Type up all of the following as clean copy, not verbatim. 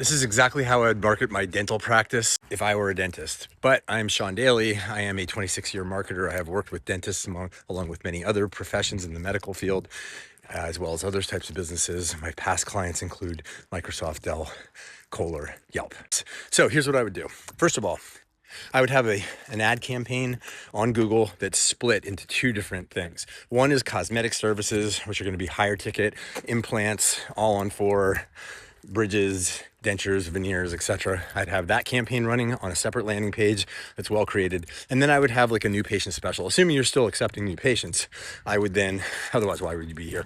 This is exactly how I would market my dental practice if I were a dentist. But I'm Sean Daly. I am a 26-year marketer. I have worked with dentists along with many other professions in the medical field, as well as other types of businesses. My past clients include Microsoft, Dell, Kohler, Yelp. So here's what I would do. First of all, I would have an ad campaign on Google that's split into two different things. One is cosmetic services, which are going to be higher ticket, implants, all on four, bridges, dentures, veneers, etc. I'd have that campaign running on a separate landing page that's well created. And then I would have like a new patient special. Assuming you're still accepting new patients, I would then, otherwise, why would you be here?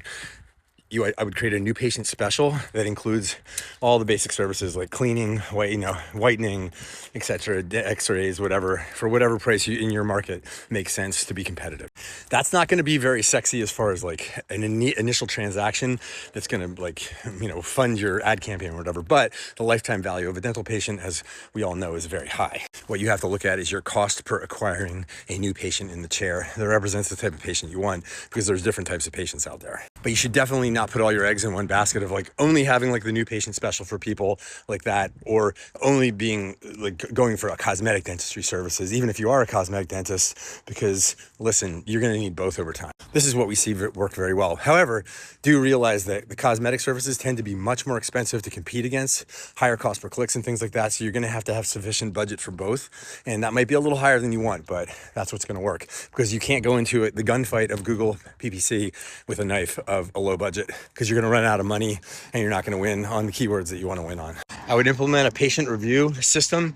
I would create a new patient special that includes all the basic services like cleaning, whitening, etc., x-rays, whatever, for whatever price in your market makes sense to be competitive. That's not going to be very sexy as far as like an initial transaction that's going to fund your ad campaign or whatever, but the lifetime value of a dental patient, as we all know, is very high. What you have to look at is your cost per acquiring a new patient in the chair that represents the type of patient you want, because there's different types of patients out there. But you should definitely not put all your eggs in one basket of like only having like the new patient special for people like that, or only being like going for a cosmetic dentistry services, even if you are a cosmetic dentist, because listen, you're going to need both over time. This is what we see work very well. However, do realize that the cosmetic services tend to be much more expensive to compete against, higher cost per clicks and things like that. So you're going to have sufficient budget for both. And that might be a little higher than you want, but that's what's going to work, because you can't go into the gunfight of Google PPC with a knife of a low budget, because you're going to run out of money and you're not going to win on the keywords that you want to win on. I would implement a patient review system,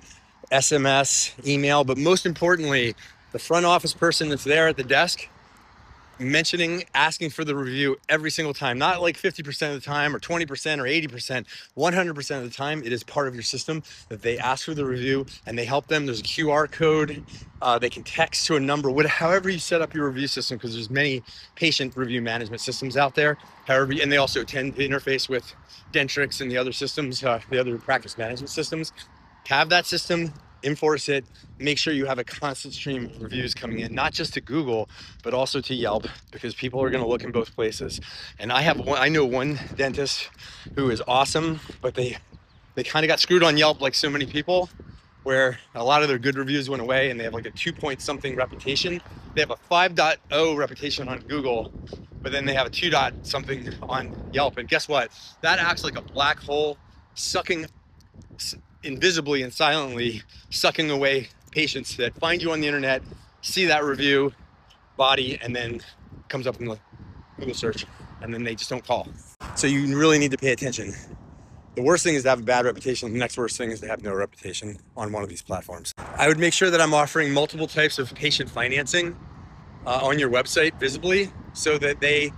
SMS, email, but most importantly, the front office person that's there at the desk asking for the review every single time, not like 50% of the time or 20% or 80%, 100% of the time. It is part of your system that they ask for the review and they help them. There's a QR code. They can text to a number, however you set up your review system, because there's many patient review management systems out there. And they also tend to interface with Dentrix and the other systems, the other practice management systems. Have that system, enforce it, make sure you have a constant stream of reviews coming in, not just to Google, but also to Yelp, because people are going to look in both places. And I know one dentist who is awesome, but they kind of got screwed on Yelp, like so many people, where a lot of their good reviews went away and they have like a 2 something reputation. They have a 5.0 reputation on Google, but then they have a 2 something on Yelp. And guess what? That acts like a black hole, invisibly and silently sucking away patients that find you on the internet, see that review body, and then comes up in the Google search, and then they just don't call. So you really need to pay attention. The worst thing is to have a bad reputation. The next worst thing is to have no reputation on one of these platforms. I would make sure that I'm offering multiple types of patient financing on your website visibly, so that they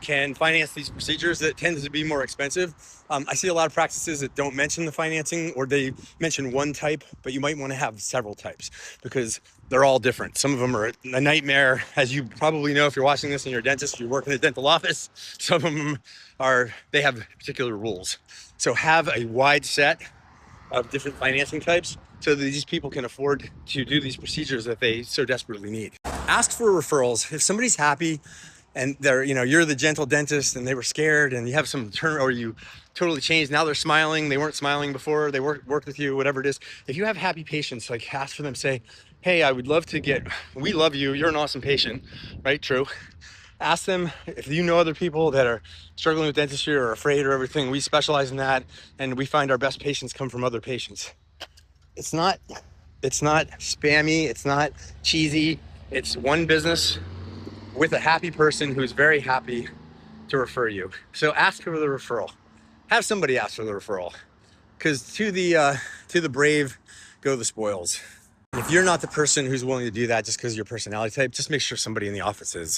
can finance these procedures that tends to be more expensive. I see a lot of practices that don't mention the financing, or they mention one type, but you might want to have several types because they're all different. Some of them are a nightmare, as you probably know if you're watching this and you're a dentist, you work in a dental office. Some of them they have particular rules. So have a wide set of different financing types so that these people can afford to do these procedures that they so desperately need. Ask for referrals. If somebody's happy and you're the gentle dentist and they were scared, and you have some turn, or you totally changed, now they're smiling, they weren't smiling before, they worked with you, whatever it is. If you have happy patients, like ask for them, say, hey, I would love to we love you, you're an awesome patient, right? True. Ask them if you know other people that are struggling with dentistry or afraid or everything. We specialize in that, and we find our best patients come from other patients. It's not spammy, it's not cheesy. It's one business with a happy person who's very happy to refer you. So ask for the referral. Have somebody ask for the referral, because to the brave go the spoils. If you're not the person who's willing to do that just because of your personality type, just make sure somebody in the office is.